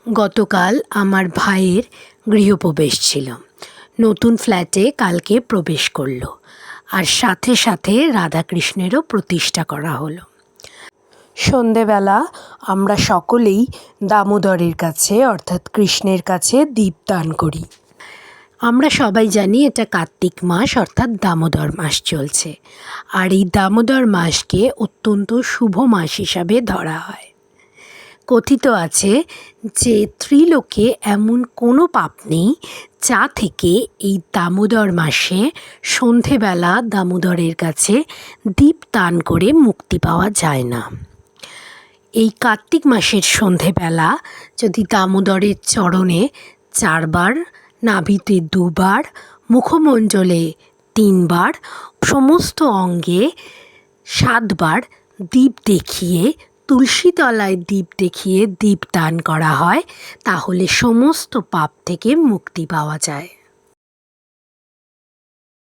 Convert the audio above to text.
গতকাল আমার ভাইয়ের গৃহপ্রবেশ ছিল। নতুন ফ্ল্যাটে কালকে প্রবেশ করলো, আর সাথে সাথে রাধাকৃষ্ণেরও প্রতিষ্ঠা করা হলো। সন্ধেবেলা আমরা সকলেই দামোদরের কাছে অর্থাৎ কৃষ্ণের কাছে দীপদান করি। আমরা সবাই জানি এটা কার্তিক মাস অর্থাৎ দামোদর মাস চলছে, আর এই দামোদর মাসকে অত্যন্ত শুভ মাস হিসাবে ধরা হয়। কথিত আছে যে ত্রিলোকে এমন কোনো পাপ নেই যা থেকে এই দামোদর মাসে সন্ধেবেলা দামোদরের কাছে দীপদান করে মুক্তি পাওয়া যায় না। এই কার্তিক মাসের সন্ধেবেলা যদি দামোদরের চরণে 4 বার, নাভিতে 2 বার, মুখমণ্ডলে 3 বার, সমস্ত অঙ্গে 7 বার দীপ দেখিয়ে, তুলসী তলায় দীপ দেখিয়ে দীপদান করা হয়, তাহলে সমস্ত পাপ থেকে মুক্তি পাওয়া যায়।